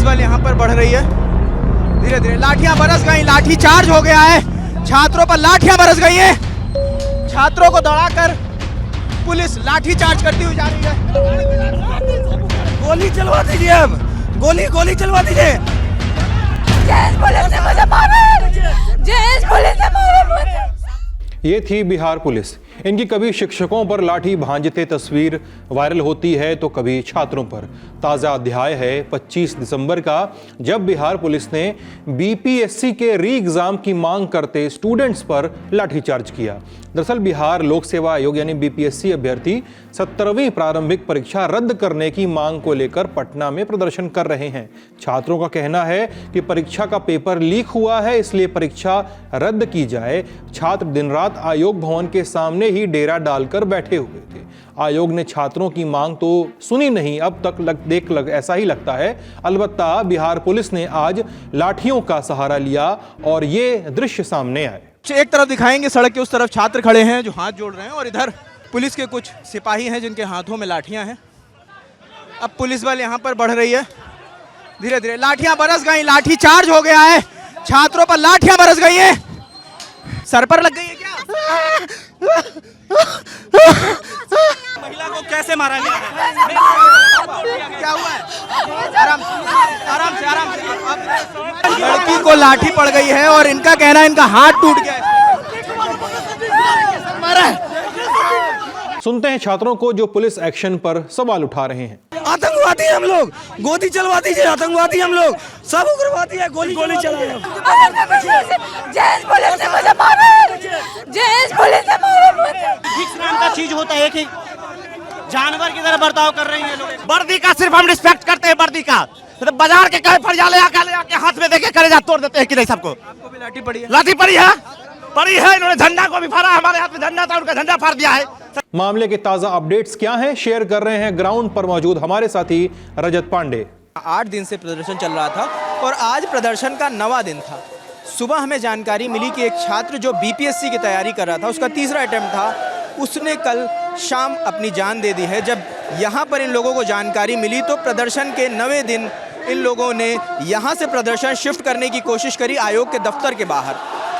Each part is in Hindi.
बल यहाँ पर बढ़ रही है धीरे धीरे। लाठियां बरस गई, लाठी चार्ज हो गया है, छात्रों पर लाठियां बरस गई है। छात्रों को दौड़ाकर पुलिस लाठी चार्ज करती हुई जा रही है। गोली चलवा दीजिए, अब गोली चलवा दीजिए। ये थी बिहार पुलिस। इनकी कभी शिक्षकों पर लाठी भांजते तस्वीर वायरल होती है तो कभी छात्रों पर। ताज़ा अध्याय है 25 दिसंबर का, जब बिहार पुलिस ने बीपीएससी के री एग्जाम की मांग करते स्टूडेंट्स पर लाठीचार्ज किया। दरअसल बिहार लोक सेवा आयोग यानी बीपीएससी अभ्यर्थी 17वीं प्रारंभिक परीक्षा रद्द करने की मांग को लेकर पटना में प्रदर्शन कर रहे हैं। छात्रों का कहना है कि परीक्षा का पेपर लीक हुआ है, इसलिए परीक्षा रद्द की जाए। छात्र दिन रात आयोग भवन के सामने ही डेरा डालकर बैठे हुए थे। आयोग ने छात्रों की मांग तो सुनी नहीं, अब तक ऐसा ही लगता है। अलबत्ता बिहार पुलिस ने आज लाठियों का सहारा लिया और ये दृश्य सामने आए। एक तरफ दिखाएंगे, सड़क के उस तरफ छात्र खड़े हैं जो हाथ जोड़ रहे हैं और इधर पुलिस के कुछ सिपाही हैं जिनके हाथों में लाठियां हैं। अब पुलिस बल यहाँ पर बढ़ रही है धीरे धीरे। लाठियां बरस गई, लाठी चार्ज हो गया है, छात्रों पर लाठियां बरस गई है। सर पर लग गई है क्या? महिला को कैसे मारा गया है? क्या हुआ है? आराम से। लड़की को लाठी पड़ गई है और इनका कहना है इनका हाथ टूट गया है। सुनते हैं छात्रों को जो पुलिस एक्शन पर सवाल उठा रहे हैं। आतंकवादी हम लोग, गोली चलवा दीजिए। आतंकवादी हम लोग, सब उग्रवादी है। गोली चलाओ। नाम का चीज होता है, एक जानवर की तरह बर्ताव कर रही है लोग। वर्दी का सिर्फ हम रिस्पेक्ट करते हैं, वर्दी का। तो बाजार के कहे फरिया ले आके हाथ में देके कलेजा तोड़ देते हैं कि नहीं सबको। आपको भी लाठी पड़ी है? लाठी पड़ी है। इन्होंने झंडा को भी फाड़ा, हमारे हाथ में झंडा था, उनका झंडा फाड़ दिया है। मामले के ताजा अपडेट्स क्या हैं, शेयर कर रहे हैं ग्राउंड पर मौजूद हमारे साथी रजत पांडे। 8 दिन से प्रदर्शन चल रहा था और आज प्रदर्शन का 9वां दिन था। सुबह हमें जानकारी मिली कि एक छात्र जो बीपीएससी की तैयारी कर रहा था, उसका तीसरा अटेम्प्ट था, उसने कल शाम अपनी जान दे दी है। जब यहाँ पर इन लोगों को जानकारी मिली तो प्रदर्शन के 9वें दिन इन लोगों ने यहाँ से प्रदर्शन शिफ्ट करने की कोशिश करी आयोग के दफ्तर के बाहर।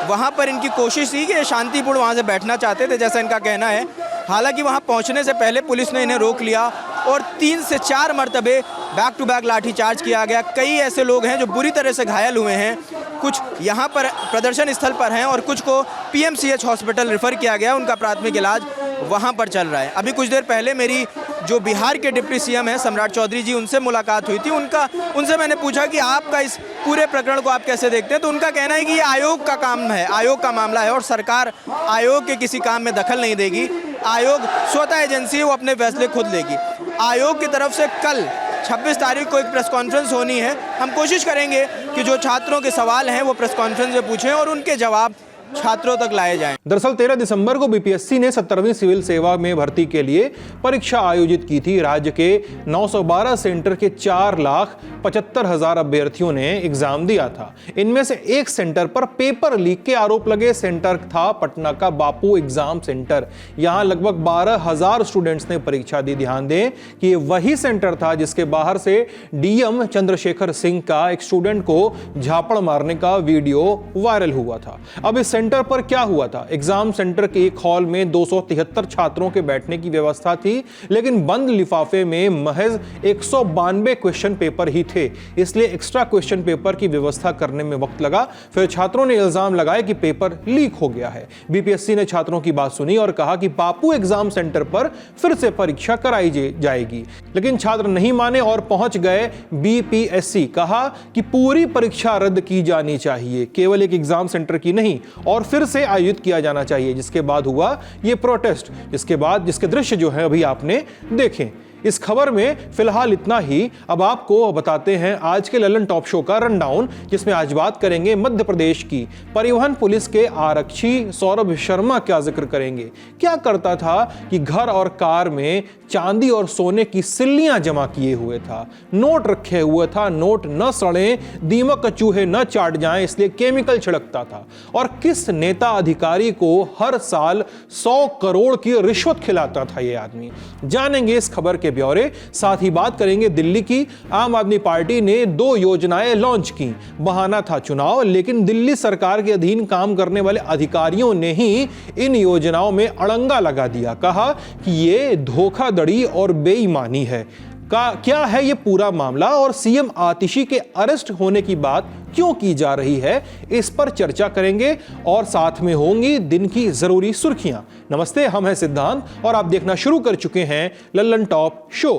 वहाँ पर इनकी कोशिश थी कि शांतिपूर्ण वहाँ से बैठना चाहते थे, जैसा इनका कहना है। हालांकि वहाँ पहुँचने से पहले पुलिस ने इन्हें रोक लिया और 3 से 4 मरतबे बैक टू बैक लाठीचार्ज किया गया। कई ऐसे लोग हैं जो बुरी तरह से घायल हुए हैं, कुछ यहाँ पर प्रदर्शन स्थल पर हैं और कुछ को पीएमसीएच हॉस्पिटल रेफर किया गया, उनका प्राथमिक इलाज वहाँ पर चल रहा है। अभी कुछ देर पहले मेरी जो बिहार के डिप्टी सीएम हैं सम्राट चौधरी जी, उनसे मुलाकात हुई थी। उनसे मैंने पूछा कि आपका इस पूरे प्रकरण को आप कैसे देखते हैं, तो उनका कहना है कि ये आयोग का काम है, आयोग का मामला है और सरकार आयोग के किसी काम में दखल नहीं देगी। आयोग स्वतः एजेंसी है, वो अपने फैसले खुद लेगी। आयोग की तरफ से कल 26 तारीख को एक प्रेस कॉन्फ्रेंस होनी है। हम कोशिश करेंगे कि जो छात्रों के सवाल हैं वो प्रेस कॉन्फ्रेंस में पूछें और उनके जवाब छात्रों तक लाए जाएं। दरअसल 13 दिसंबर को बीपीएससी ने 17वीं सिविल सेवा में भर्ती के लिए परीक्षा आयोजित की थी। राज्य के 912 सेंटर के 4,75,000 अभ्यर्थियों ने एग्जाम दिया था। इनमें से एक सेंटर पर पेपर लीक के आरोप लगे। सेंटर था पटना का बापू एग्जाम सेंटर। यहां लगभग 12,000 स्टूडेंट्स ने परीक्षा दी। ध्यान दें कि वही सेंटर था जिसके बाहर से डीएम चंद्रशेखर सिंह का एक स्टूडेंट को झापड़ मारने का वीडियो वायरल हुआ था। अब इस सेंटर पर क्या हुआ था? एग्जाम सेंटर के एक हॉल में 273 छात्रों के बैठने की व्यवस्था थी, लेकिन बंद लिफाफे में महज 192 क्वेश्चन पेपर ही थे। इसलिए एक्स्ट्रा क्वेश्चन पेपर की व्यवस्था करने में वक्त लगा। फिर छात्रों ने इल्जाम लगाया कि पेपर लीक हो गया है। बीपीएससी ने छात्रों की बात सुनी और कहा कि बापू एग्जाम सेंटर पर फिर से परीक्षा कराई जाएगी, लेकिन छात्र नहीं माने और पहुंच गए बीपीएससी। कहा कि पूरी परीक्षा रद्द की जानी चाहिए, केवल एक एग्जाम सेंटर की नहीं, और फिर से आयोजित किया जाना चाहिए। जिसके बाद हुआ ये प्रोटेस्ट, जिसके दृश्य जो है अभी आपने देखें। इस खबर में फिलहाल इतना ही। अब आपको बताते हैं आज के ललन टॉप शो का रनडाउन, जिसमें आज बात करेंगे मध्य प्रदेश की परिवहन पुलिस के आरक्षी सौरभ शर्मा। क्या जिक्र करेंगे, क्या करता था कि घर और कार में चांदी और सोने की सिल्लियां जमा किए हुए था, नोट रखे हुए था, नोट न सड़े, दीमक चूहे न चाट जाएं इसलिए केमिकल छिड़कता था। और किस नेता अधिकारी को हर साल 100 करोड़ की रिश्वत खिलाता था ये आदमी, जानेंगे इस खबर के के ब्यौरे, साथ ही बात करेंगे दिल्ली की। आम आदमी पार्टी ने 2 योजनाएं लॉन्च की। बहाना था चुनाव, लेकिन दिल्ली सरकार के अधीन काम करने वाले अधिकारियों ने ही इन योजनाओं में अड़ंगा लगा दिया। कहा कि ये धोखाधड़ी और बेईमानी है। क्या है ये पूरा मामला और सीएम आतिशी के अरेस्ट होने की बात क्यों की जा रही है, इस पर चर्चा करेंगे और साथ में होंगी दिन की जरूरी सुर्खियां। नमस्ते, हम हैं सिद्धांत और आप देखना शुरू कर चुके हैं Lallan top show.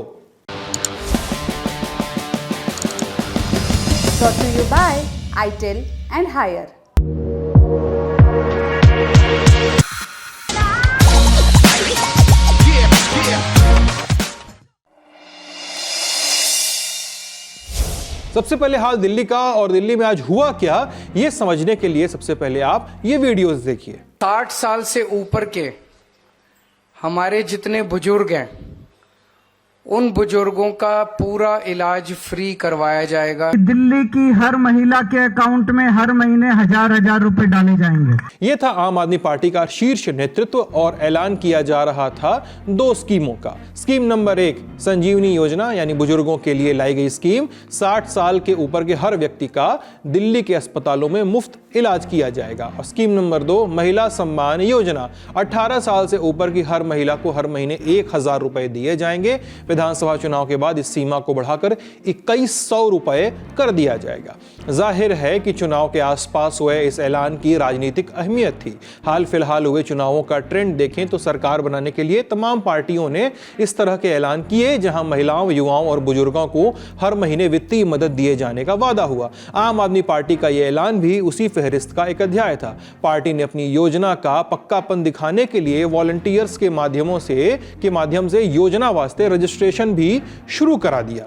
Brought to you by ITEL and Higher. सबसे पहले हाल दिल्ली का और दिल्ली में आज हुआ क्या, ये समझने के लिए सबसे पहले आप ये वीडियोस देखिए। 60 साल से ऊपर के हमारे जितने बुजुर्ग हैं, उन बुजुर्गों का पूरा इलाज फ्री करवाया जाएगा। दिल्ली की हर महिला के अकाउंट में हर महीने 1000-1000 रुपए डाले जाएंगे। यह था आम आदमी पार्टी का शीर्ष नेतृत्व और ऐलान किया जा रहा था 2 स्कीमों का। स्कीम नंबर 1 संजीवनी योजना, यानी बुजुर्गों के लिए लाई गई स्कीम। 60 साल के ऊपर के हर व्यक्ति का दिल्ली के अस्पतालों में मुफ्त इलाज किया जाएगा। और स्कीम नंबर 2 महिला सम्मान योजना। 18 साल से ऊपर की हर महिला को हर महीने 1000 रुपए दिए जाएंगे। विधानसभा चुनाव के बाद इस सीमा को बढ़ाकर 2100 रुपए कर दिया जाएगा। जाहिर है कि चुनाव के आसपास हुए इस ऐलान की राजनीतिक अहमियत थी। हाल फिलहाल हुए चुनावों का ट्रेंड देखें तो सरकार बनाने के लिए तमाम पार्टियों ने इस तरह के ऐलान किए, जहां महिलाओं, युवाओं और बुजुर्गों को हर महीने वित्तीय मदद दिए जाने का वादा हुआ। आम आदमी पार्टी का यह ऐलान भी उसी फहरिस्त का एक अध्याय था। पार्टी ने अपनी योजना का पक्कापन दिखाने के लिए वॉलंटियर्स के माध्यम से योजना वास्ते रजिस्ट्रेशन भी शुरू करा दिया।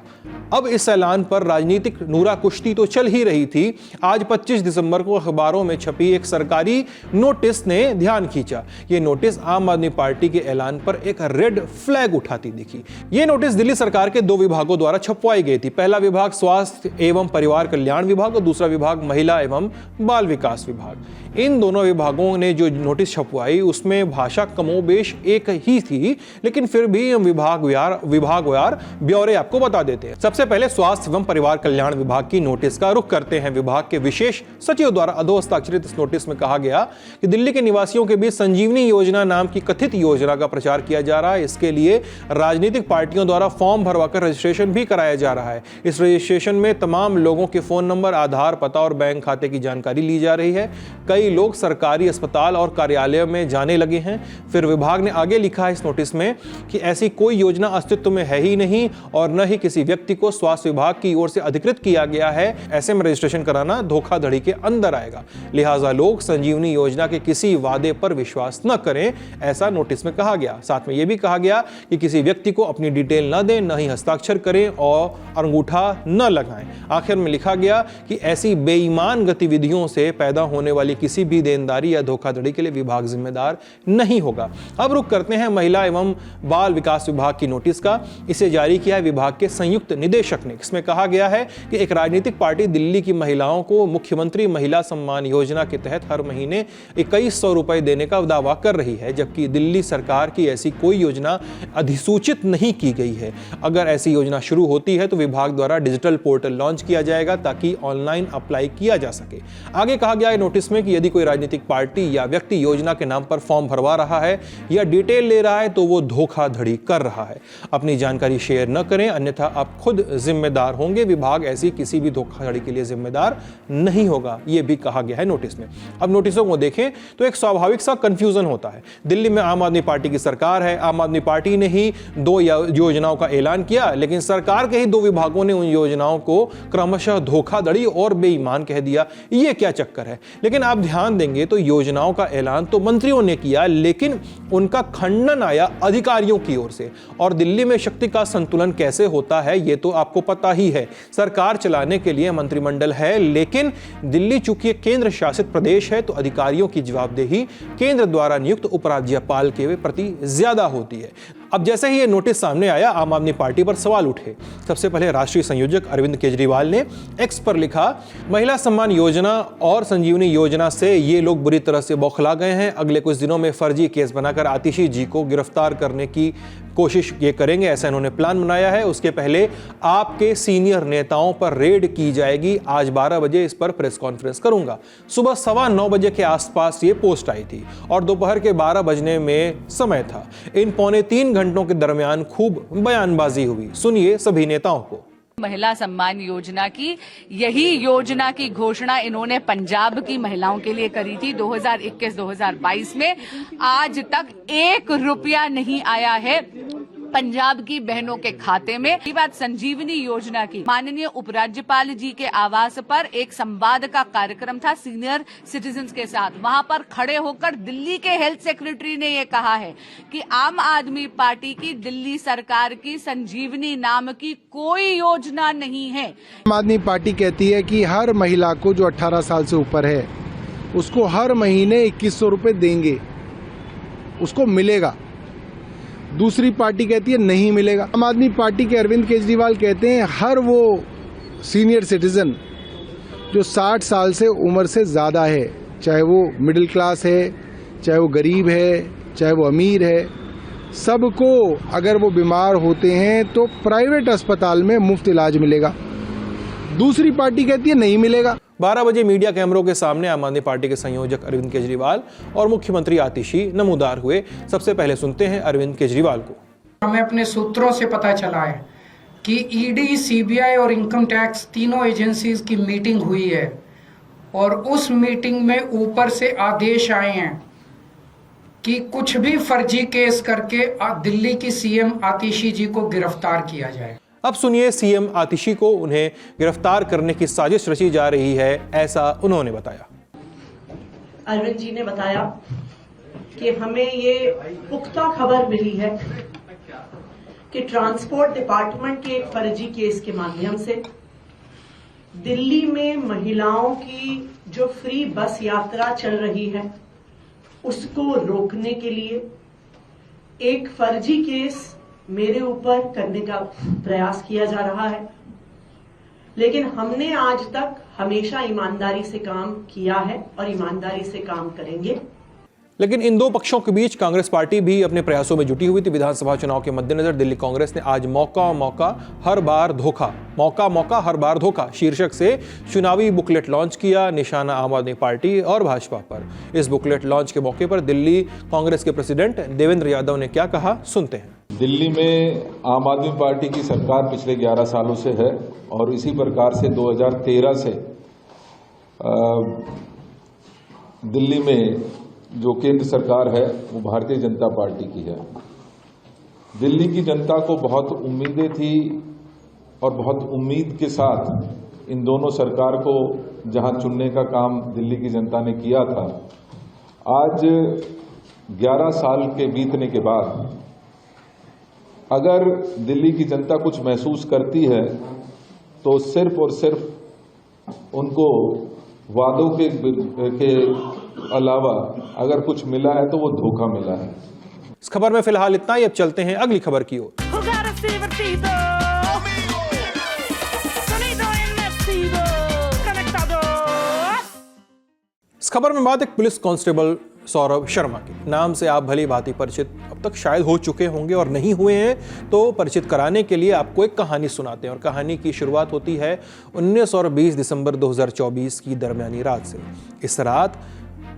अब इस ऐलान पर राजनीतिक नूरा कुश्ती तो चल ही रही थी। आज 25 दिसंबर को अखबारों में छपी एक सरकारी नोटिस ने ध्यान खींचा। यह नोटिस आम आदमी पार्टी के ऐलान पर एक रेड फ्लैग उठाती दिखी। यह नोटिस दिल्ली सरकार के 2 विभागों द्वारा छपवाई गई थी। पहला विभाग स्वास्थ्य एवं परिवार कल्याण विभाग और दूसरा विभाग महिला एवं बाल विकास विभाग। इन दोनों विभागों ने जो नोटिस छपवाई उसमें भाषा कमोबेश एक ही थी, लेकिन फिर भी हम विभागवार ब्यौरे आपको बता देते हैं। सबसे पहले स्वास्थ्य एवं परिवार कल्याण विभाग की नोटिस का रुख करते हैं। विभाग के विशेष सचिव द्वारा अधोहस्ताक्षरित इस नोटिस में कहा गया कि दिल्ली के निवासियों के बीच संजीवनी योजना नाम की कथित योजना का प्रचार किया जा रहा है। इसके लिए राजनीतिक पार्टियों द्वारा फॉर्म भरवाकर रजिस्ट्रेशन भी कराया जा रहा है। इस रजिस्ट्रेशन में तमाम लोगों के फोन नंबर, आधार, पता और बैंक खाते की जानकारी ली जा रही है। कई लोग सरकारी अस्पताल और कार्यालय में जाने लगे हैं। फिर विभाग ने आगे लिखा है इस नोटिस में कि ऐसी कोई योजना अस्तित्व में है ही नहीं और न ही किसी व्यक्ति को स्वास्थ्य विभाग की ओर से अधिकृत किया गया है। ऐसे में रजिस्ट्रेशन कराना धोखाधड़ी के अंदर आएगा। लिहाजा लोग संजीवनी योजना के किसी वादे पर विश्वास न करें, ऐसा नोटिस में कहा गया। साथ में यह भी कहा गया कि किसी व्यक्ति को अपनी डिटेल न दें, न ही हस्ताक्षर करें और अंगूठा न लगाएं। आखिर में लिखा गया कि ऐसी बेईमान गतिविधियों से पैदा होने वाली किसी भी देनदारी या धोखाधड़ी के लिए विभाग जिम्मेदार नहीं होगा। अब रुक करते हैं महिला एवं बाल विकास विभाग की नोटिस का। इसे जारी किया है विभाग के संयुक्त निदेशक ने। इसमें कहा गया है कि एक राजनीतिक पार्टी दिल्ली की महिलाओं को मुख्यमंत्री महिला सम्मान योजना के तहत हर महीने 2100 रुपए देने का दावा कर रही है, जबकि दिल्ली सरकार की ऐसी कोई योजना अधिसूचित नहीं की गई है। अगर ऐसी योजना शुरू होती है तो विभाग द्वारा डिजिटल पोर्टल लॉन्च किया जाएगा ताकि ऑनलाइन अप्लाई किया जा सके। आगे कहा गया है नोटिस में कि यदि कोई राजनीतिक पार्टी या व्यक्ति योजना के नाम पर फॉर्म भरवा रहा है या डिटेल ले रहा है तो वो धोखाधड़ी कर रहा है। अपनी जानकारी शेयर न करें, अन्यथा आप खुद जिम्मेदार होंगे। विभाग ऐसी किसी भी धोखाधड़ी के लिए जिम्मेदार नहीं होगा, यह भी कहा गया है नोटिस में। अब नोटिसों को देखें तो एक स्वाभाविक सा कंफ्यूजन होता है। दिल्ली में आम आदमी पार्टी की सरकार है, आम आदमी पार्टी ने ही 2 योजनाओं का ऐलान किया, लेकिन सरकार के ही 2 विभागों ने उन योजनाओं को क्रमशः धोखाधड़ी और बेईमान कह दिया। यह क्या चक्कर है? लेकिन आप ध्यान देंगे तो योजनाओं का ऐलान तो मंत्रियों ने किया, लेकिन उनका खंडन आया अधिकारियों की ओर से। और दिल्ली में शक्ति का संतुलन कैसे होता है यह तो आपको पता ही है। सरकार चलाने के लिए मंत्रिमंडल है, लेकिन दिल्ली चूंकि एक केंद्र शासित प्रदेश है तो अधिकारियों की जवाबदेही केंद्र द्वारा नियुक्त उपराज्यपाल के प्रति ज्यादा होती है। अब जैसे ही ये नोटिस सामने आया, आम आदमी पार्टी पर सवाल उठे। सबसे पहले राष्ट्रीय संयोजक अरविंद केजरीवाल ने एक्स पर लिखा, महिला सम्मान योजना और संजीवनी योजना से ये लोग बुरी तरह से बौखला गए हैं। अगले कुछ दिनों में फर्जी केस बनाकर आतिशी जी को गिरफ्तार करने की कोशिश ये करेंगे, ऐसा इन्होंने प्लान बनाया है। उसके पहले आपके सीनियर नेताओं पर रेड की जाएगी। आज 12 बजे इस पर प्रेस कॉन्फ्रेंस करूंगा। सुबह 9:15 बजे के आसपास ये पोस्ट आई थी और दोपहर के 12 बजने में समय था। इन 2.25 घंटों के दरमियान खूब बयानबाजी हुई। सुनिए सभी नेताओं को। महिला सम्मान योजना की यही योजना की घोषणा इन्होंने पंजाब की महिलाओं के लिए करी थी 2021-2022 में। आज तक 1 रुपया नहीं आया है पंजाब की बहनों के खाते में। ये बात संजीवनी योजना की, माननीय उपराज्यपाल जी के आवास पर एक संवाद का कार्यक्रम था सीनियर सिटीजन्स के साथ। वहां पर खड़े होकर दिल्ली के हेल्थ सेक्रेटरी ने ये कहा है कि आम आदमी पार्टी की दिल्ली सरकार की संजीवनी नाम की कोई योजना नहीं है। आम आदमी पार्टी कहती है कि हर महिला को जो 18 साल से ऊपर है उसको हर महीने 2100 रुपए देंगे, उसको मिलेगा। दूसरी पार्टी कहती है नहीं मिलेगा। आम आदमी पार्टी के अरविंद केजरीवाल कहते हैं हर वो सीनियर सिटीजन जो 60 साल से उम्र से ज़्यादा है, चाहे वो मिडिल क्लास है, चाहे वो गरीब है, चाहे वो अमीर है, सबको अगर वो बीमार होते हैं तो प्राइवेट अस्पताल में मुफ्त इलाज मिलेगा। दूसरी पार्टी कहती है नहीं मिलेगा। 12 बजे मीडिया कैमरों के सामने आम आदमी पार्टी के संयोजक अरविंद केजरीवाल और मुख्यमंत्री आतिशी नमूदार हुए। सबसे पहले सुनते हैं अरविंद केजरीवाल को। हमें अपने सूत्रों से पता चला है कि ईडी, सीबीआई और इनकम टैक्स तीनों एजेंसीज की मीटिंग हुई है और उस मीटिंग में ऊपर से आदेश आए हैं कि कुछ भी फर्जी केस करके दिल्ली की सीएम आतिशी जी को गिरफ्तार किया जाए। अब सुनिए सीएम आतिशी को उन्हें गिरफ्तार करने की साजिश रची जा रही है, ऐसा उन्होंने बताया। अरविंद जी ने बताया कि हमें ये पुख्ता खबर मिली है कि ट्रांसपोर्ट डिपार्टमेंट के एक फर्जी केस के माध्यम से दिल्ली में महिलाओं की जो फ्री बस यात्रा चल रही है उसको रोकने के लिए एक फर्जी केस मेरे ऊपर करने का प्रयास किया जा रहा है। लेकिन हमने आज तक हमेशा ईमानदारी से काम किया है और ईमानदारी से काम करेंगे। लेकिन इन दो पक्षों के बीच कांग्रेस पार्टी भी अपने प्रयासों में जुटी हुई थी। विधानसभा चुनाव के मद्देनजर दिल्ली कांग्रेस ने आज मौका हर बार धोखा शीर्षक से चुनावी बुकलेट लॉन्च किया, निशाना आम आदमी पार्टी और भाजपा पर। इस बुकलेट लॉन्च के मौके पर दिल्ली कांग्रेस के प्रेसिडेंट देवेंद्र यादव ने क्या कहा, सुनते हैं। दिल्ली में आम आदमी पार्टी की सरकार पिछले 11 सालों से है और इसी प्रकार से 2013 से दिल्ली में जो केंद्र सरकार है वो भारतीय जनता पार्टी की है। दिल्ली की जनता को बहुत उम्मीदें थी और बहुत उम्मीद के साथ इन दोनों सरकार को जहां चुनने का काम दिल्ली की जनता ने किया था, आज 11 साल के बीतने के बाद अगर दिल्ली की जनता कुछ महसूस करती है तो सिर्फ और सिर्फ उनको वादों के अलावा अगर कुछ मिला है तो वो धोखा मिला है। इस खबर में फिलहाल इतना ही। अब चलते हैं अगली खबर की ओर। इस खबर में बात एक पुलिस कांस्टेबल सौरभ शर्मा के नाम से आप भली भांति परिचित अब तक शायद हो चुके होंगे, और नहीं हुए हैं तो परिचित कराने के लिए आपको एक कहानी सुनाते हैं। और कहानी की शुरुआत होती है 19 और 20 दिसंबर 2024 की दरमियानी रात से। इस रात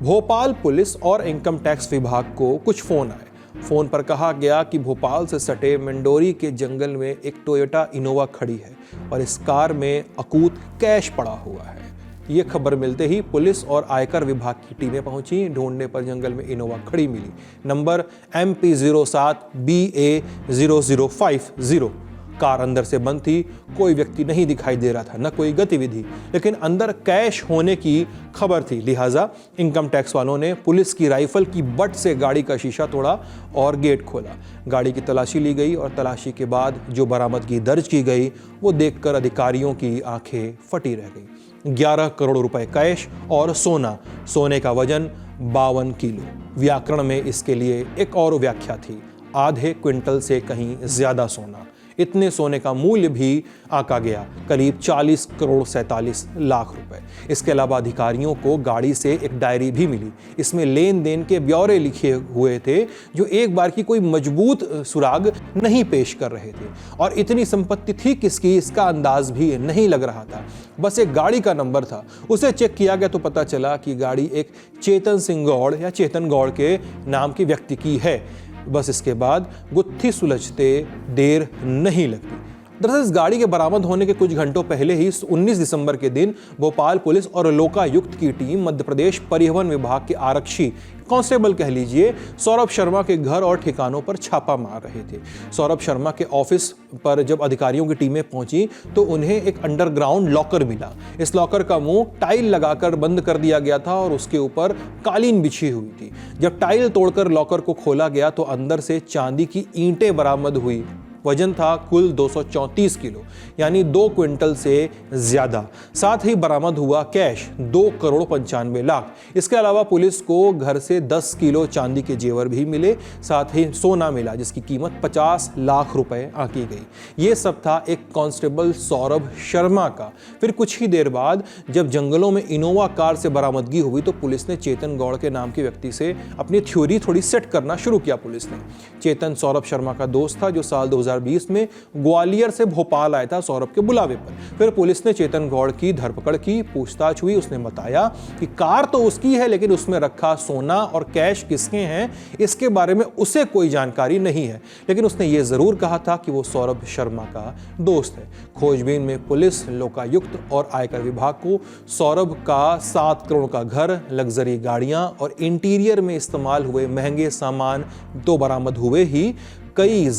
भोपाल पुलिस और इनकम टैक्स विभाग को कुछ फोन आए। फोन पर कहा गया कि भोपाल से सटे मंडोरी के जंगल में एक टोयोटा इनोवा खड़ी है और इस कार में अकूत कैश पड़ा हुआ है। ये खबर मिलते ही पुलिस और आयकर विभाग की टीमें पहुंची। ढूंढने पर जंगल में इनोवा खड़ी मिली। Number MP07BA0050। कार अंदर से बंद थी, कोई व्यक्ति नहीं दिखाई दे रहा था, न कोई गतिविधि, लेकिन अंदर कैश होने की खबर थी। लिहाजा इनकम टैक्स वालों ने पुलिस की राइफल की बट से गाड़ी का शीशा तोड़ा और गेट खोला। गाड़ी की तलाशी ली गई और तलाशी के बाद जो बरामदगी दर्ज की गई वो देखकर अधिकारियों की आंखें फटी रह गई। 11 करोड़ रुपए कैश और सोने का वजन 52 किलो। व्याकरण में इसके लिए एक और व्याख्या थी, आधे क्विंटल से कहीं ज्यादा सोना। इतने सोने का मूल्य भी आंका गया करीब 40 करोड़ 47 लाख रुपए। इसके अलावा अधिकारियों को गाड़ी से एक डायरी भी मिली। इसमें लेन देन के ब्यौरे लिखे हुए थे जो एक बार की कोई मजबूत सुराग नहीं पेश कर रहे थे। और इतनी संपत्ति थी किसकी इसका अंदाज भी नहीं लग रहा था। बस एक गाड़ी का नंबर था, उसे चेक किया गया तो पता चला कि गाड़ी एक चेतन सिंह गौड़ या चेतन गौड़ के नाम के व्यक्ति की है। बस इसके बाद गुत्थी सुलझते देर नहीं लगती। दरअसल इस गाड़ी के बरामद होने के कुछ घंटों पहले ही 19 दिसंबर के दिन भोपाल पुलिस और लोकायुक्त की टीम मध्य प्रदेश परिवहन विभाग के आरक्षी कांस्टेबल कह लीजिए सौरभ शर्मा के घर और ठिकानों पर छापा मार रहे थे। सौरभ शर्मा के ऑफिस पर जब अधिकारियों की टीमें पहुंची तो उन्हें एक अंडरग्राउंड लॉकर मिला। इस लॉकर का मुंह टाइल लगाकर बंद कर दिया गया था और उसके ऊपर कालीन बिछी हुई थी। जब टाइल तोड़कर लॉकर को खोला गया तो अंदर से चांदी की ईंटें बरामद हुई। वजन था कुल 234 किलो यानी 2 क्विंटल से ज्यादा। साथ ही बरामद हुआ कैश 2 करोड़ 95 लाख। इसके अलावा पुलिस को घर से 10 किलो चांदी के जेवर भी मिले। साथ ही सोना मिला जिसकी कीमत 50 लाख रुपए आंकी गई। ये सब था एक कांस्टेबल सौरभ शर्मा का। फिर कुछ ही देर बाद जब जंगलों में इनोवा कार से बरामदगी हुई तो पुलिस ने चेतन गौड़ के नाम के व्यक्ति से अपनी थ्योरी थोड़ी सेट करना शुरू किया। पुलिस ने चेतन सौरभ शर्मा का दोस्त था जो साल 2020 में ग्वालियर से भोपाल आया था सौरभ के बुलावे पर। फिर पुलिस ने चेतन गौड़ की धरपकड़ की, पूछताछ हुई। उसने बताया कि कार तो उसकी है लेकिन उसमें रखा सोना और कैश किसके हैं इसके बारे में उसे कोई जानकारी नहीं है। लेकिन उसने ये जरूर कहा था कि वो सौरभ शर्मा का दोस्त है। खोजबीन में पुलिस, लोकायुक्त और आयकर विभाग को सौरभ का 7 करोड़ का घर, लग्जरी गाड़ियां और इंटीरियर में इस्तेमाल हुए महंगे सामान तो बरामद हुए ही कई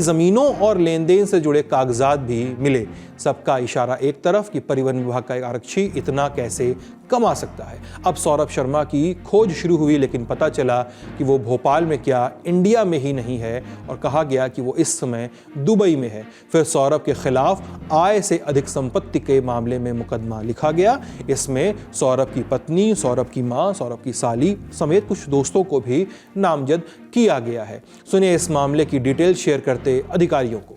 जमीनों और लेन देन से जुड़े कागजात भी मिले। सबका इशारा एक तरफ कि परिवहन विभाग का एक आरक्षी इतना कैसे कमा सकता है। अब सौरभ शर्मा की खोज शुरू हुई लेकिन पता चला कि वो भोपाल में क्या इंडिया में ही नहीं है और कहा गया कि वो इस समय दुबई में है। फिर सौरभ के खिलाफ आय से अधिक संपत्ति के मामले में मुकदमा लिखा गया। इसमें सौरभ की पत्नी, सौरभ की मां, सौरभ की साली समेत कुछ दोस्तों को भी नामजद किया गया है। सुनिए इस मामले की डिटेल शेयर करते अधिकारियों को।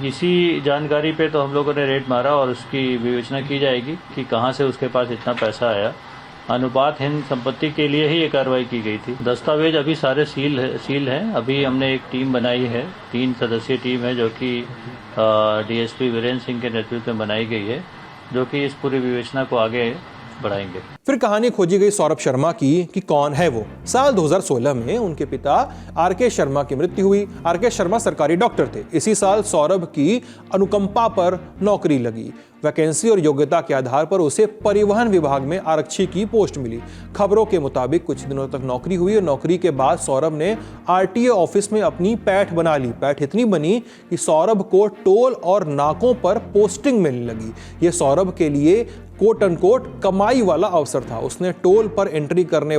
इसी जानकारी पे तो हम लोगों ने रेड मारा और उसकी विवेचना की जाएगी कि कहां से उसके पास इतना पैसा आया। अनुपातहीन संपत्ति के लिए ही ये कार्रवाई की गई थी। दस्तावेज अभी सारे सील हैं। अभी हमने एक टीम बनाई है, 3 सदस्यीय टीम है जो कि डीएसपी वीरेंद्र सिंह के नेतृत्व में बनाई गई है जो कि इस पूरी विवेचना को आगे बढ़ाएंगे। फिर कहानी खोजी गई सौरभ शर्मा की कि कौन है वो। साल 2016 में उनके पिता आरके शर्मा की मृत्यु हुई। आरके शर्मा सरकारी डॉक्टर थे। इसी साल सौरभ की अनुकंपा पर नौकरी लगी। वैकेंसी और योग्यता के आधार पर उसे परिवहन विभाग में आरक्षी की पोस्ट मिली। खबरों के मुताबिक कुछ दिनों तक नौकरी हुई और नौकरी के बाद सौरभ ने आरटीए ऑफिस में अपनी पैठ बना ली। पैठ इतनी बनी कि सौरभ को टोल और नाकों पर पोस्टिंग मिलने लगी। ये सौरभ के लिए कोट अनकोट कमाई वाला अवसर था। उसने टोल पर एंट्री करने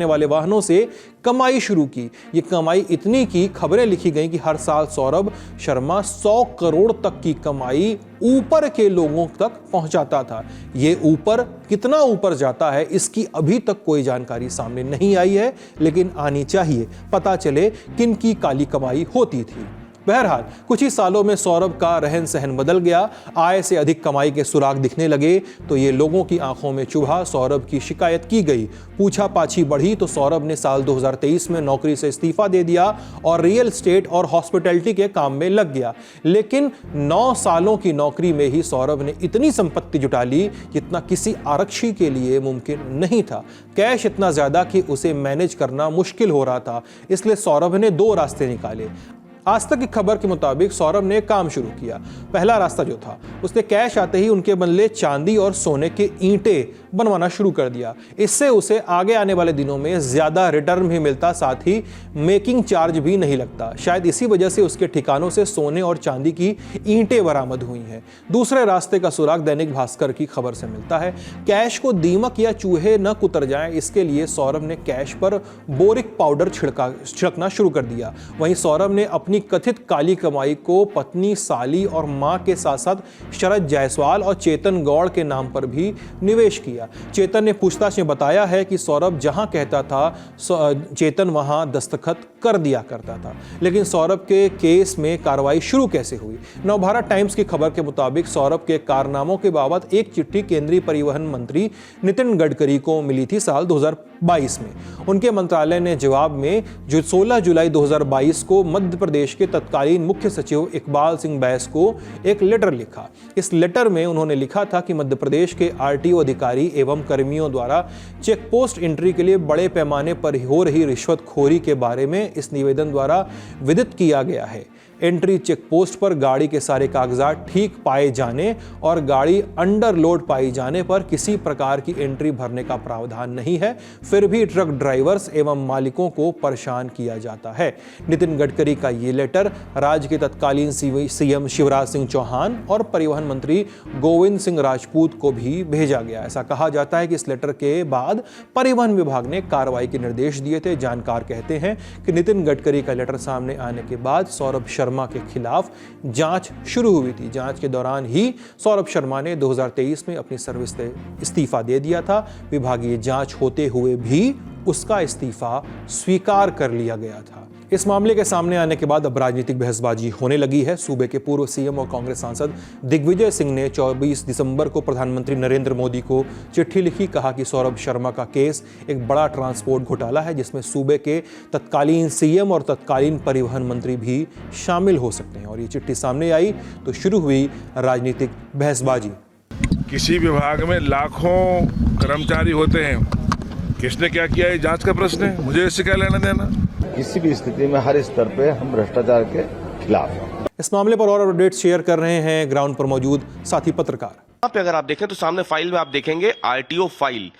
वाले वाहनों से कमाई शुरू की। ये कमाई इतनी की खबरें लिखी गई कि हर साल सौरभ शर्मा 100 करोड़ तक की कमाई ऊपर के लोगों तक पहुंचाता था। ये ऊपर कितना ऊपर जाता है इसकी अभी तक कोई जानकारी सामने नहीं आई है, लेकिन आनी चाहिए, पता चले किन की काली कमाई होती थी। बहरहाल कुछ ही सालों में सौरभ का रहन सहन बदल गया। आय से अधिक कमाई के सुराग दिखने लगे तो ये लोगों की आंखों में चुभा। सौरभ की शिकायत की गई, पूछा-पाछी बढ़ी तो सौरभ ने साल 2023 में नौकरी से इस्तीफा दे दिया और रियल एस्टेट और हॉस्पिटैलिटी के काम में लग गया। लेकिन 9 सालों की नौकरी में ही सौरभ ने इतनी संपत्ति जुटा ली जितना किसी आरक्षी के लिए मुमकिन नहीं था। कैश इतना ज्यादा कि उसे मैनेज करना मुश्किल हो रहा था। इसलिए सौरभ ने 2 रास्ते निकाले। आज तक की खबर के मुताबिक सौरभ ने काम शुरू किया। पहला रास्ता जो था, उसने कैश आते ही उनके बदले चांदी और सोने के ईंटें बनवाना शुरू कर दिया। इससे उसे आगे आने वाले दिनों में ज्यादा रिटर्न भी मिलता, साथ ही मेकिंग चार्ज भी नहीं लगता। शायद इसी वजह से उसके ठिकानों से सोने और चांदी की ईंटें बरामद हुई हैं। दूसरे रास्ते का सुराग दैनिक भास्कर की खबर से मिलता है। कैश को दीमक या चूहे न कुतर जाएं, इसके लिए सौरभ ने कैश पर बोरिक पाउडर छिड़कना शुरू कर दिया। वहीं सौरभ ने अपनी कथित काली कमाई को पत्नी, साली और मां के साथ साथ शरद जायसवाल और चेतन गौड़ के नाम पर भी निवेश किया। दिया। चेतन ने पूछताछ में बताया है कि सौरभ जहां कहता था चेतन वहां दस्तखत कर दिया करता था। लेकिन सौरभ के केस में कार्रवाई शुरू कैसे हुई? नवभारत टाइम्स की खबर के मुताबिक सौरभ के कारनामों के बाबत एक चिट्ठी केंद्रीय परिवहन मंत्री नितिन गडकरी को मिली थी साल 2022 में। उनके मंत्रालय ने जवाब में जो 16 जुलाई 2022 को मध्य प्रदेश के तत्कालीन मुख्य सचिव इकबाल सिंह बैस को एक लेटर लिखा। इस लेटर में उन्होंने लिखा था कि मध्य प्रदेश के आरटीओ अधिकारी एवं कर्मियों द्वारा चेक पोस्ट एंट्री के लिए बड़े पैमाने पर हो रही रिश्वतखोरी के बारे में इस निवेदन द्वारा विदित किया गया है। एंट्री चेक पोस्ट पर गाड़ी के सारे कागजात ठीक पाए जाने और गाड़ी अंडरलोड पाई जाने पर किसी प्रकार की एंट्री भरने का प्रावधान नहीं है, फिर भी ट्रक ड्राइवर्स एवं मालिकों को परेशान किया जाता है। नितिन गडकरी का ये लेटर राज्य के तत्कालीन सीएम शिवराज सिंह चौहान और परिवहन मंत्री गोविंद सिंह राजपूत को भी भेजा गया। ऐसा कहा जाता है कि इस लेटर के बाद परिवहन विभाग ने कार्रवाई के निर्देश दिए थे। जानकार कहते हैं कि नितिन गडकरी का लेटर सामने आने के बाद सौरभ शर्मा के खिलाफ जांच शुरू हुई थी। जांच के दौरान ही सौरभ शर्मा ने 2023 में अपनी सर्विस से इस्तीफा दे दिया था। विभागीय जांच होते हुए भी उसका इस्तीफा स्वीकार कर लिया गया था। इस मामले के सामने आने के बाद अब राजनीतिक बहसबाजी होने लगी है। सूबे के पूर्व सीएम और कांग्रेस सांसद दिग्विजय सिंह ने 24 दिसंबर को प्रधानमंत्री नरेंद्र मोदी को चिट्ठी लिखी। कहा कि सौरभ शर्मा का केस एक बड़ा ट्रांसपोर्ट घोटाला है जिसमें सूबे के तत्कालीन सीएम और तत्कालीन परिवहन मंत्री भी शामिल हो सकते हैं। और ये चिट्ठी सामने आई तो शुरू हुई राजनीतिक बहसबाजी। किसी विभाग में लाखों कर्मचारी होते हैं, किसने क्या किया है जांच का प्रश्न है, मुझे इससे क्या लेना देना। किसी भी स्थिति में हर स्तर पे हम भ्रष्टाचार के खिलाफ हैं। इस मामले पर और अपडेट शेयर कर रहे हैं ग्राउंड पर मौजूद साथी पत्रकार। यहाँ पे अगर आप देखें तो सामने फाइल में आप देखेंगे आरटीओ फाइल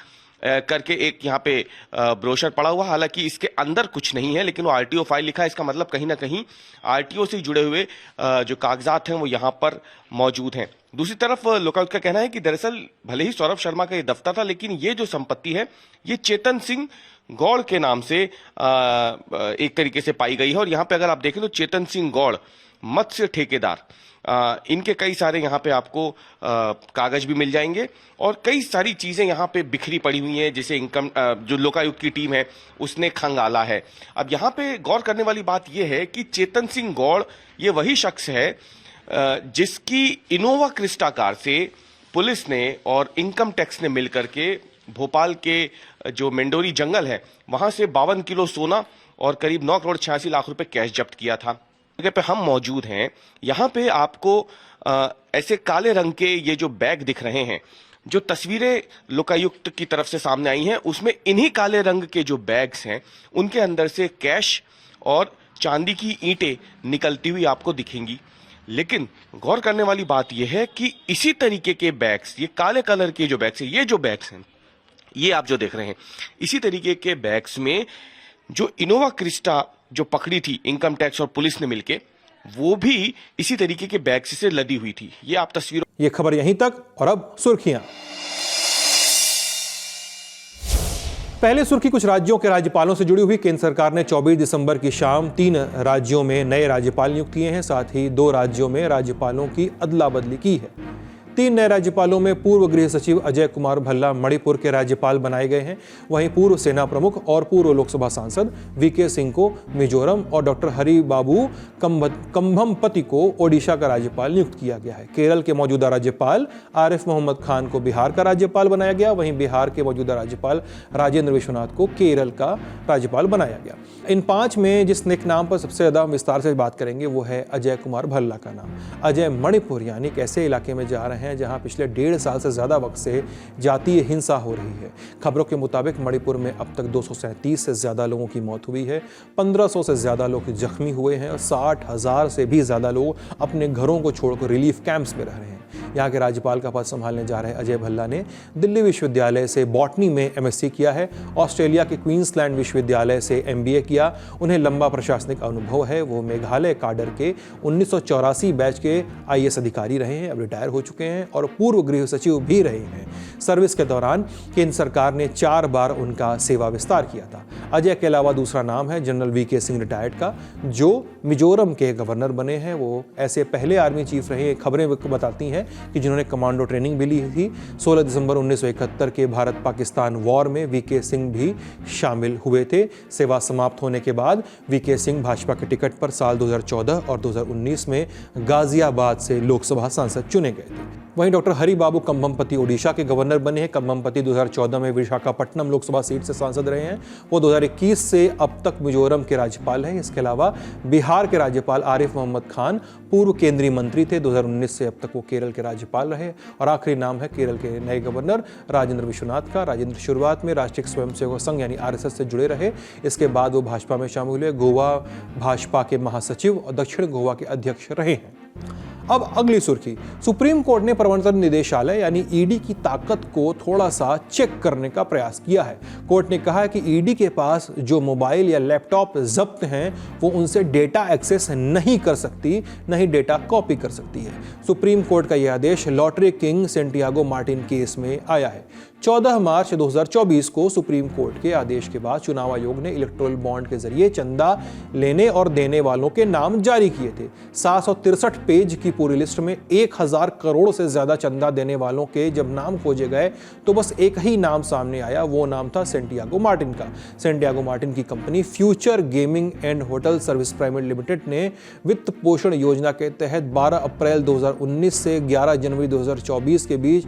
करके एक यहाँ पे ब्रोशर पड़ा हुआ। हालांकि इसके अंदर कुछ नहीं है, लेकिन वो आरटीओ फाइल लिखा है। इसका मतलब कहीं ना कहीं आरटीओ से जुड़े हुए जो कागजात हैं वो यहाँ पर मौजूद हैं। दूसरी तरफ लोकायुक्त का कहना है कि दरअसल भले ही सौरभ शर्मा का ये दफ्तर था, लेकिन ये जो संपत्ति है ये चेतन सिंह गौड़ के नाम से एक तरीके से पाई गई है। और यहाँ पे अगर आप देखें तो चेतन सिंह गौड़ मत्स्य ठेकेदार, इनके कई सारे यहाँ पे आपको कागज भी मिल जाएंगे और कई सारी चीजें यहाँ पे बिखरी पड़ी हुई हैं, जिसे इनकम जो लोकायुक्त की टीम है उसने खंगाला है। अब यहाँ पे गौर करने वाली बात यह है कि चेतन सिंह गौड़ ये वही शख्स है जिसकी इनोवा क्रिस्टा कार से पुलिस ने और इनकम टैक्स ने मिलकर के भोपाल के जो मेंडोरी जंगल है वहां से 52 किलो सोना और करीब 9 करोड़ 86 लाख रुपए कैश जब्त किया था। जगह पे हम मौजूद हैं, यहाँ पे आपको ऐसे काले रंग के ये जो बैग दिख रहे हैं, जो तस्वीरें लोकायुक्त की तरफ से सामने आई हैं उसमें इन्हीं काले रंग के जो बैग्स हैं उनके अंदर से कैश और चांदी की ईंटें निकलती हुई आपको दिखेंगी। लेकिन गौर करने वाली बात यह है कि इसी तरीके के बैग्स, ये काले कलर के जो बैग्स हैं, ये जो बैग्स हैं ये आप जो देख रहे हैं, इसी तरीके के बैग्स में जो इनोवा क्रिस्टा जो पकड़ी थी इनकम टैक्स और पुलिस ने मिलके, वो भी इसी तरीके के बैग्स से लदी हुई थी। ये आप तस्वीरों। ये खबर यहीं तक और अब सुर्खियां। पहले सुर्खी कुछ राज्यों के राज्यपालों से जुड़ी हुई। केंद्र सरकार ने 24 दिसंबर की शाम 3 राज्यों में नए राज्यपाल नियुक्त किए हैं। साथ ही 2 राज्यों में राज्यपालों की अदला बदली की है। 3 नए राज्यपालों में पूर्व गृह सचिव अजय कुमार भल्ला मणिपुर के राज्यपाल बनाए गए हैं। वहीं पूर्व सेना प्रमुख और पूर्व लोकसभा सांसद वीके सिंह को मिजोरम और डॉक्टर हरि बाबू कंभमपति को ओडिशा का राज्यपाल नियुक्त किया गया है। केरल के मौजूदा राज्यपाल आरिफ मोहम्मद खान को बिहार का राज्यपाल बनाया गया। वहीं बिहार के मौजूदा राज्यपाल राजेंद्र विश्वनाथ को केरल का राज्यपाल बनाया गया। इन 5 में जिस नेक नाम पर सबसे ज्यादा विस्तार से बात करेंगे वो है अजय कुमार भल्ला का नाम। अजय मणिपुर यानी एक ऐसे इलाके में जा रहे हैं जहां पिछले 1.5 साल से ज्यादा वक्त से जातीय हिंसा हो रही है। खबरों के मुताबिक मणिपुर में अब तक 237 से ज्यादा लोगों की मौत हुई है, 1500 से ज्यादा लोग जख्मी हुए हैं और 60,000 से भी ज्यादा लोग अपने घरों को छोड़कर रिलीफ कैंप्स में रह रहे हैं। यहाँ के राज्यपाल का पद संभालने जा रहे अजय भल्ला ने दिल्ली विश्वविद्यालय से बॉटनी में MSc किया है। ऑस्ट्रेलिया के क्वींसलैंड विश्वविद्यालय से MBA किया। उन्हें लंबा प्रशासनिक अनुभव है। वो मेघालय काडर के 1984 बैच के IAS अधिकारी रहे हैं, अब रिटायर हो चुके हैं। हैं और पूर्व गृह सचिव भी रहे हैं। सर्विस के दौरान केंद्र सरकार ने 4 बार उनका सेवा विस्तार किया था। अजय के अलावा दूसरा नाम है जनरल वीके सिंह रिटायर्ड का, जो मिजोरम के गवर्नर बने हैं। वो ऐसे पहले आर्मी चीफ रहे, खबरें बताती हैं कि जिन्होंने कमांडो ट्रेनिंग भी ली थी। 16 दिसंबर 1971 के भारत पाकिस्तान वॉर में वीके सिंह भी शामिल हुए थे। सेवा समाप्त होने के बाद वीके सिंह भाजपा के टिकट पर साल 2014 और 2019 में गाजियाबाद से लोकसभा सांसद चुने गए थे। वहीं डॉक्टर हरिबाबू कंभमपति ओडिशा के गवर्नर बने हैं। कंभमपति 2014 में विशाखापट्टनम लोकसभा सीट से सांसद रहे हैं। वो 2021 से अब तक मिजोरम के राज्यपाल हैं। इसके अलावा बिहार के राज्यपाल आरिफ मोहम्मद खान पूर्व केंद्रीय मंत्री थे। 2019 से अब तक वो केरल के राज्यपाल रहे। और आखिरी नाम है केरल के नए गवर्नर राजेंद्र विश्वनाथ का। राजेंद्र शुरुआत में राष्ट्रीय स्वयंसेवक संघ यानी RSS से जुड़े रहे। इसके बाद वो भाजपा में शामिल हुए। गोवा भाजपा के महासचिव और दक्षिण गोवा के अध्यक्ष रहे हैं। अब अगली सुर्खी, सुप्रीम कोर्ट ने प्रवर्तन निदेशालय यानी ईडी की ताकत को थोड़ा सा चेक करने का प्रयास किया है। कोर्ट ने कहा है कि ईडी के पास जो मोबाइल या लैपटॉप जब्त हैं वो उनसे डेटा एक्सेस नहीं कर सकती, न ही डेटा कॉपी कर सकती है। सुप्रीम कोर्ट का यह आदेश lottery king Santiago Martin case में आया है। 14 मार्च 2024 को सुप्रीम कोर्ट के आदेश के बाद चुनाव आयोग ने इलेक्टोरल बॉन्ड के जरिए चंदा लेने और देने वालों के नाम जारी किए थे। 763 पेज की पूरी लिस्ट में 1000 करोड़ से ज्यादा चंदा देने वालों के जब नाम खोजे गए तो बस एक ही नाम सामने आया। वो नाम था सेंटियागो मार्टिन का। सेंटियागो मार्टिन की company future gaming and hotel service private limited ने वित्त पोषण योजना के तहत 12 अप्रैल 2019 से 11 जनवरी 2024 के बीच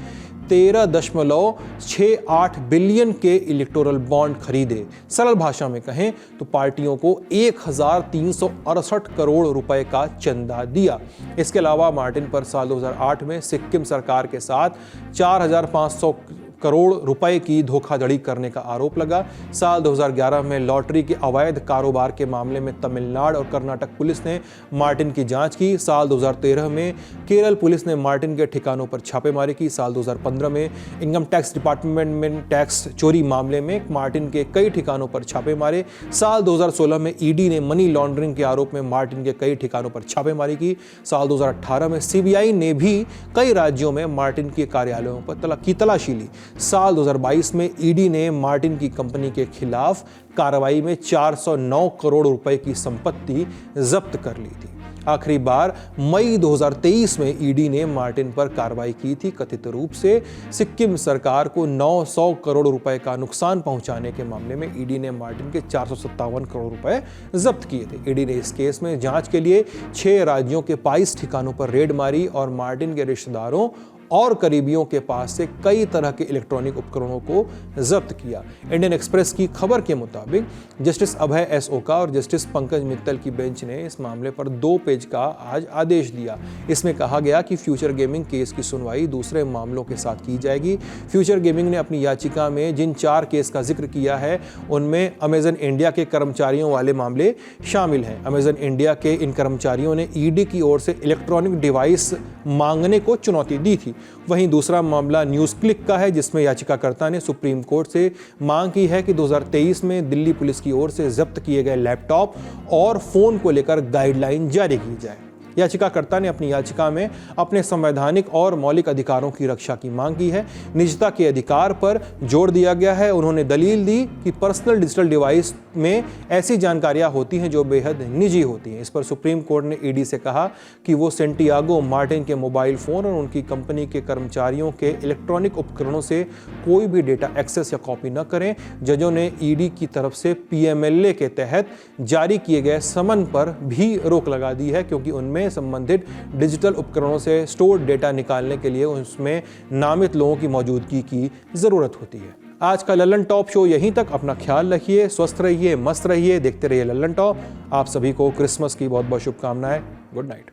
13.68 बिलियन के इलेक्टोरल बॉन्ड खरीदे। सरल भाषा में कहें तो पार्टियों को 1368 करोड़ रुपए का चंदा दिया। इसके अलावा मार्टिन पर साल 2008 में सिक्किम सरकार के साथ 4500 करोड़ रुपए की धोखाधड़ी करने का आरोप लगा। साल 2011 में लॉटरी के अवैध कारोबार के मामले में तमिलनाडु और कर्नाटक पुलिस ने मार्टिन की जांच की। साल 2013 में केरल पुलिस ने मार्टिन के ठिकानों पर छापेमारी की। साल 2015 में इनकम टैक्स डिपार्टमेंट में टैक्स चोरी मामले में मार्टिन के कई ठिकानों पर छापे मारे। साल 2016 में ईडी ने मनी लॉन्ड्रिंग के आरोप में मार्टिन के कई ठिकानों पर छापेमारी की। साल 2018 में सीबीआई ने भी कई राज्यों में मार्टिन के कार्यालयों पर तलाशी ली। साल 2022 में ईडी ने मार्टिन की कंपनी के खिलाफ कार्रवाई में 409 करोड़ रुपए की संपत्ति जब्त कर ली थी। आखिरी बार मई 2023 में ईडी ने मार्टिन पर कार्रवाई की थी, कथित रूप से सिक्किम सरकार को 900 करोड़ रुपए का नुकसान पहुंचाने के मामले में ईडी ने मार्टिन के 457 करोड़ रुपए जब्त किए थे। ईडी ने इस केस में जांच के लिए 6 राज्यों के 22 ठिकानों पर रेड मारी और मार्टिन के रिश्तेदारों और करीबियों के पास से कई तरह के इलेक्ट्रॉनिक उपकरणों को जब्त किया। इंडियन एक्सप्रेस की खबर के मुताबिक जस्टिस अभय एस ओका और जस्टिस पंकज मित्तल की बेंच ने इस मामले पर 2 पेज का आज आदेश दिया। इसमें कहा गया कि फ्यूचर गेमिंग केस की सुनवाई दूसरे मामलों के साथ की जाएगी। फ्यूचर गेमिंग ने अपनी याचिका में जिन 4 केस का जिक्र किया है उनमें अमेजन इंडिया के कर्मचारियों वाले मामले शामिल हैं। अमेजन इंडिया के इन कर्मचारियों ने ईडी की ओर से इलेक्ट्रॉनिक डिवाइस मांगने को चुनौती दी थी। वहीं दूसरा मामला न्यूज़ क्लिक का है, जिसमें याचिकाकर्ता ने सुप्रीम कोर्ट से मांग की है कि 2023 में दिल्ली पुलिस की ओर से जब्त किए गए लैपटॉप और फोन को लेकर गाइडलाइन जारी की जाए। याचिकाकर्ता ने अपनी याचिका में अपने संवैधानिक और मौलिक अधिकारों की रक्षा की मांग की है। निजता के अधिकार पर जोर दिया गया है। उन्होंने दलील दी कि पर्सनल डिजिटल डिवाइस में ऐसी जानकारियां होती हैं जो बेहद निजी होती हैं। इस पर सुप्रीम कोर्ट ने ईडी से कहा कि वो सेंटियागो मार्टिन के मोबाइल फोन और उनकी कंपनी के कर्मचारियों के इलेक्ट्रॉनिक उपकरणों से कोई भी डेटा एक्सेस या कॉपी न करें। जजों ने ईडी की तरफ से PMLA के तहत जारी किए गए समन पर भी रोक लगा दी है, क्योंकि उनमें संबंधित डिजिटल उपकरणों से स्टोर डेटा निकालने के लिए उसमें नामित लोगों की मौजूदगी की जरूरत होती है। आज का लल्लन टॉप शो यहीं तक। अपना ख्याल रखिए, स्वस्थ रहिए, मस्त रहिए, देखते रहिए लल्लन टॉप। आप सभी को क्रिसमस की बहुत बहुत शुभकामनाएं। Good night.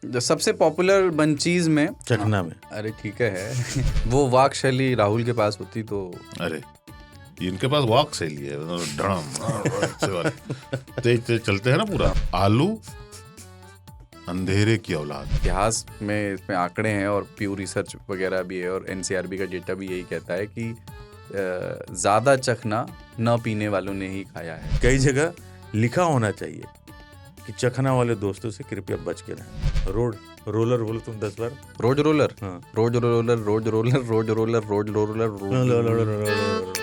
जो सबसे पॉपुलर बंचीज में चखना में, अरे ठीक है वो वाक शैली राहुल के पास होती तो, अरे इनके पास वाक शैली है, तेज तेज चलते हैं ना पूरा। आलू अंधेरे की औलाद। इतिहास में इसमें आंकड़े हैं और प्यू रिसर्च वगैरह भी है और NCRB का डेटा भी यही कहता है कि ज़्यादा चखना न पीने वालों ने ही खाया है। कई जगह लिखा होना चाहिए कि चखना वाले दोस्तों से कृपया बच के रहें। रोड रोलर बोलो तुम 10 बार। रोज रोलर, हाँ। रोज रोलर, रोज रोलर, रोज रोलर, रोज रोलर, रोज रोलर।